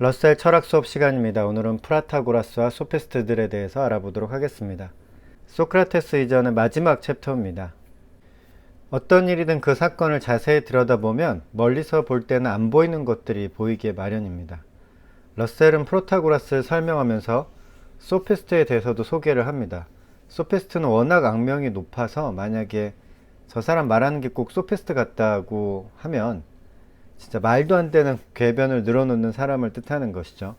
러셀 철학 수업 시간입니다. 오늘은 프라타고라스와 소피스트들에 대해서 알아보도록 하겠습니다. 소크라테스 이전의 마지막 챕터입니다. 어떤 일이든 그 사건을 자세히 들여다보면 멀리서 볼 때는 안 보이는 것들이 보이기에 마련입니다. 러셀은 프로타고라스를 설명하면서 소피스트에 대해서도 소개를 합니다. 소피스트는 워낙 악명이 높아서 만약에 저 사람 말하는 게 꼭 소피스트 같다고 하면 진짜 말도 안 되는 궤변을 늘어놓는 사람을 뜻하는 것이죠.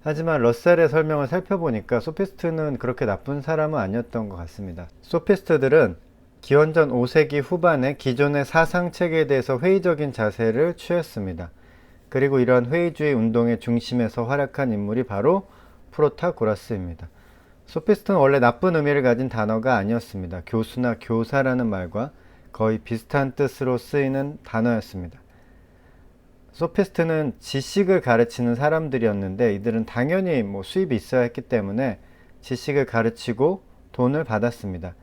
하지만 러셀의 설명을 살펴보니까 소피스트는 그렇게 나쁜 사람은 아니었던 것 같습니다. 소피스트들은 기원전 5세기 후반에 기존의 사상체계에 대해서 회의적인 자세를 취했습니다. 그리고 이러한 회의주의 운동의 중심에서 활약한 인물이 바로 프로타고라스입니다. 소피스트는 원래 나쁜 의미를 가진 단어가 아니었습니다. 교수나 교사라는 말과 거의 비슷한 뜻으로 쓰이는 단어였습니다. 소피스트는 지식을 가르치는 사람들이었는데 이들은 당연히 수입이 있어야 했기 때문에 지식을 가르치고 돈을 받았습니다.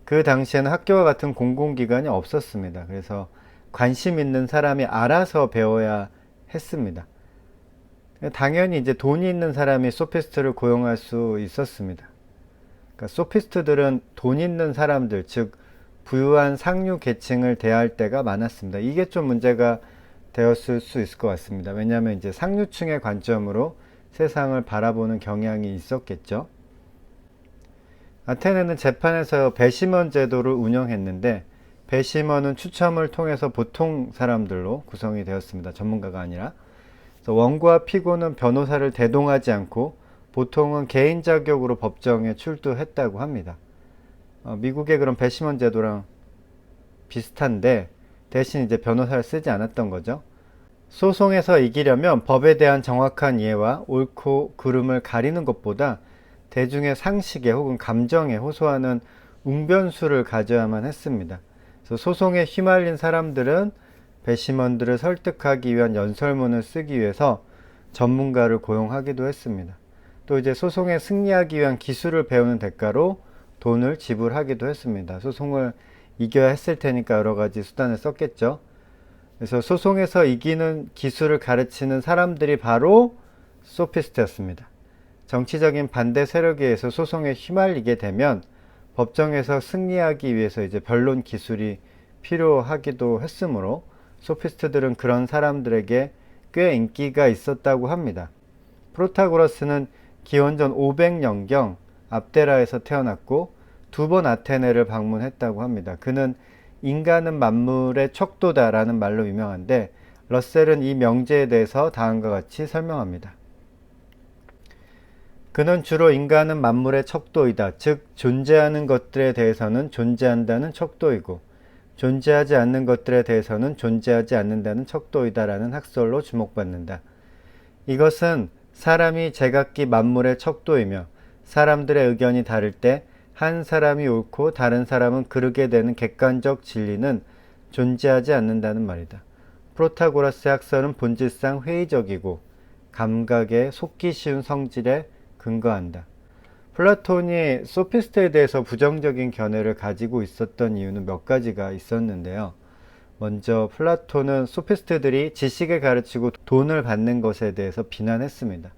그 당시에는 학교와 같은 공공기관이 없었습니다. 그래서 관심 있는 사람이 알아서 배워야 했습니다. 당연히 이제 돈이 있는 사람이 소피스트를 고용할 수 있었습니다. 그러니까 소피스트들은 돈 있는 사람들, 즉 부유한 상류 계층을 대할 때가 많았습니다. 이게 좀 문제가 되었을 수 있을 것 같습니다. 왜냐하면 이제 상류층의 관점으로 세상을 바라보는 경향이 있었겠죠. 아테네는 재판에서 배심원 제도를 운영했는데 배심원은 추첨을 통해서 보통 사람들로 구성이 되었습니다. 전문가가 아니라. 그래서 원고와 피고는 변호사를 대동하지 않고 보통은 개인 자격으로 법정에 출두했다고 합니다. 미국의 그런 배심원 제도랑 비슷한데 대신 이제 변호사를 쓰지 않았던 거죠. 소송에서 이기려면 법에 대한 정확한 이해와 옳고 그름을 가리는 것보다 대중의 상식에 혹은 감정에 호소하는 웅변수를 가져야만 했습니다. 그래서 소송에 휘말린 사람들은 배심원들을 설득하기 위한 연설문을 쓰기 위해서 전문가를 고용하기도 했습니다. 또 이제 소송에 승리하기 위한 기술을 배우는 대가로 돈을 지불하기도 했습니다. 소송을 이겨야 했을 테니까 여러 가지 수단을 썼겠죠. 그래서 소송에서 이기는 기술을 가르치는 사람들이 바로 소피스트였습니다. 정치적인 반대 세력에 의해서 소송에 휘말리게 되면 법정에서 승리하기 위해서 이제 변론 기술이 필요하기도 했으므로 소피스트들은 그런 사람들에게 꽤 인기가 있었다고 합니다. 프로타고라스는 기원전 500년경 압데라에서 태어났고 2번 아테네를 방문했다고 합니다. 그는 인간은 만물의 척도다라는 말로 유명한데 러셀은 이 명제에 대해서 다음과 같이 설명합니다. 그는 주로 인간은 만물의 척도이다. 즉 존재하는 것들에 대해서는 존재한다는 척도이고 존재하지 않는 것들에 대해서는 존재하지 않는다는 척도이다 라는 학설로 주목받는다. 이것은 사람이 제각기 만물의 척도이며 사람들의 의견이 다를 때 한 사람이 옳고 다른 사람은 그르게 되는 객관적 진리는 존재하지 않는다는 말이다. 프로타고라스의 학설은 본질상 회의적이고 감각에 속기 쉬운 성질에 근거한다. 플라톤이 소피스트에 대해서 부정적인 견해를 가지고 있었던 이유는 몇 가지가 있었는데요. 먼저 플라톤은 소피스트들이 지식을 가르치고 돈을 받는 것에 대해서 비난했습니다.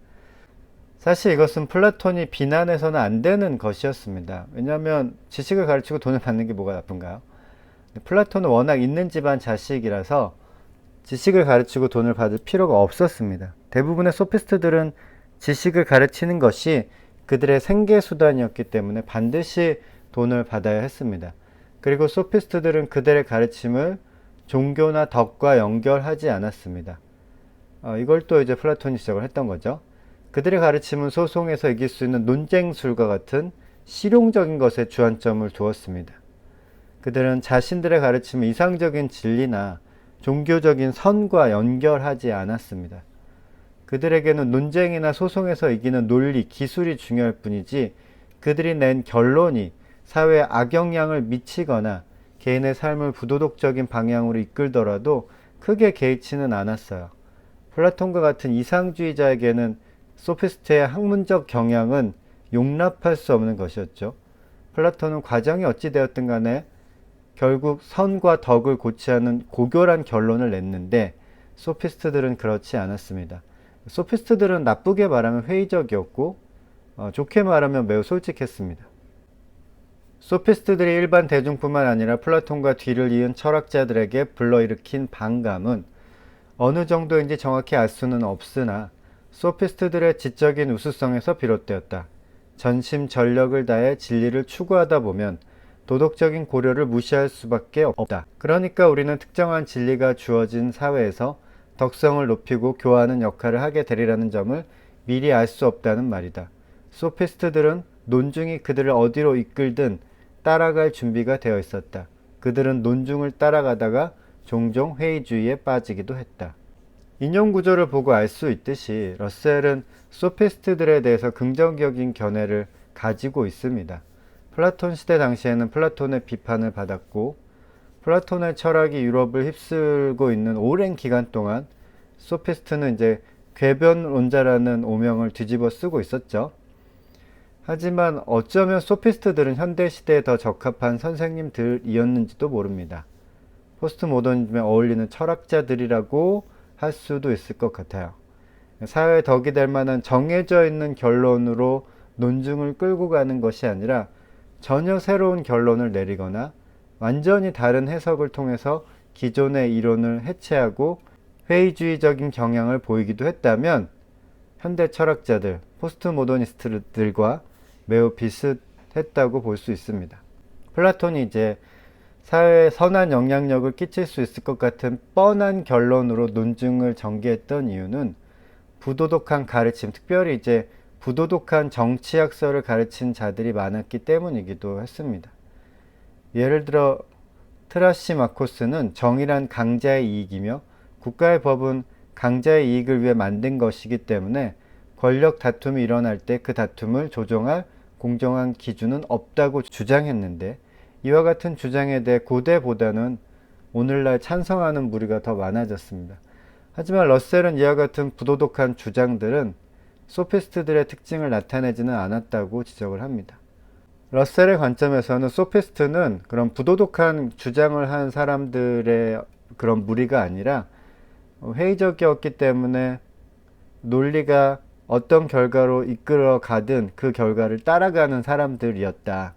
사실 이것은 플라톤이 비난해서는 안 되는 것이었습니다. 왜냐하면 지식을 가르치고 돈을 받는 게 뭐가 나쁜가요? 플라톤은 워낙 있는 집안 자식이라서 지식을 가르치고 돈을 받을 필요가 없었습니다. 대부분의 소피스트들은 지식을 가르치는 것이 그들의 생계수단이었기 때문에 반드시 돈을 받아야 했습니다. 그리고 소피스트들은 그들의 가르침을 종교나 덕과 연결하지 않았습니다. 이걸 또 이제 플라톤이 지적을 했던 거죠. 그들의 가르침은 소송에서 이길 수 있는 논쟁술과 같은 실용적인 것에 주안점을 두었습니다. 그들은 자신들의 가르침을 이상적인 진리나 종교적인 선과 연결하지 않았습니다. 그들에게는 논쟁이나 소송에서 이기는 논리, 기술이 중요할 뿐이지 그들이 낸 결론이 사회에 악영향을 미치거나 개인의 삶을 부도덕적인 방향으로 이끌더라도 크게 개의치는 않았어요. 플라톤과 같은 이상주의자에게는 소피스트의 학문적 경향은 용납할 수 없는 것이었죠. 플라톤은 과정이 어찌 되었든 간에 결국 선과 덕을 고취하는 고결한 결론을 냈는데 소피스트들은 그렇지 않았습니다. 소피스트들은 나쁘게 말하면 회의적이었고 좋게 말하면 매우 솔직했습니다. 소피스트들이 일반 대중뿐만 아니라 플라톤과 뒤를 이은 철학자들에게 불러일으킨 반감은 어느 정도인지 정확히 알 수는 없으나 소피스트들의 지적인 우수성에서 비롯되었다. 전심전력을 다해 진리를 추구하다 보면 도덕적인 고려를 무시할 수밖에 없다. 그러니까 우리는 특정한 진리가 주어진 사회에서 덕성을 높이고 교화하는 역할을 하게 되리라는 점을 미리 알 수 없다는 말이다. 소피스트들은 논중이 그들을 어디로 이끌든 따라갈 준비가 되어 있었다. 그들은 논중을 따라가다가 종종 회의주의에 빠지기도 했다. 인용 구조를 보고 알 수 있듯이 러셀은 소피스트들에 대해서 긍정적인 견해를 가지고 있습니다. 플라톤 시대 당시에는 플라톤의 비판을 받았고 플라톤의 철학이 유럽을 휩쓸고 있는 오랜 기간 동안 소피스트는 이제 궤변론자라는 오명을 뒤집어 쓰고 있었죠. 하지만 어쩌면 소피스트들은 현대시대에 더 적합한 선생님들이었는지도 모릅니다. 포스트 모더니즘에 어울리는 철학자들이라고 할 수도 있을 것 같아요. 사회에 덕이 될 만한 정해져 있는 결론으로 논증을 끌고 가는 것이 아니라 전혀 새로운 결론을 내리거나 완전히 다른 해석을 통해서 기존의 이론을 해체하고 회의주의적인 경향을 보이기도 했다면 현대 철학자들, 포스트 모더니스트들과 매우 비슷했다고 볼 수 있습니다. 플라톤이 이제 사회에 선한 영향력을 끼칠 수 있을 것 같은 뻔한 결론으로 논증을 전개했던 이유는 부도덕한 가르침, 특별히 이제 부도덕한 정치학설을 가르친 자들이 많았기 때문이기도 했습니다. 예를 들어 트라시마코스는 정의란 강자의 이익이며 국가의 법은 강자의 이익을 위해 만든 것이기 때문에 권력 다툼이 일어날 때 그 다툼을 조정할 공정한 기준은 없다고 주장했는데 이와 같은 주장에 대해 고대보다는 오늘날 찬성하는 무리가 더 많아졌습니다. 하지만 러셀은 이와 같은 부도덕한 주장들은 소피스트들의 특징을 나타내지는 않았다고 지적을 합니다. 러셀의 관점에서는 소피스트는 그런 부도덕한 주장을 한 사람들의 그런 무리가 아니라 회의적이었기 때문에 논리가 어떤 결과로 이끌어 가든 그 결과를 따라가는 사람들이었다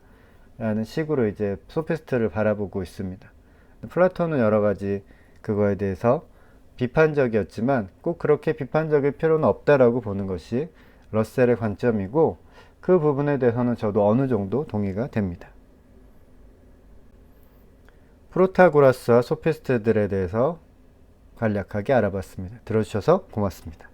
라는 식으로 이제 소피스트를 바라보고 있습니다. 플라톤은 여러 가지 그거에 대해서 비판적이었지만 꼭 그렇게 비판적일 필요는 없다라고 보는 것이 러셀의 관점이고 그 부분에 대해서는 저도 어느 정도 동의가 됩니다. 프로타고라스와 소피스트들에 대해서 간략하게 알아봤습니다. 들어주셔서 고맙습니다.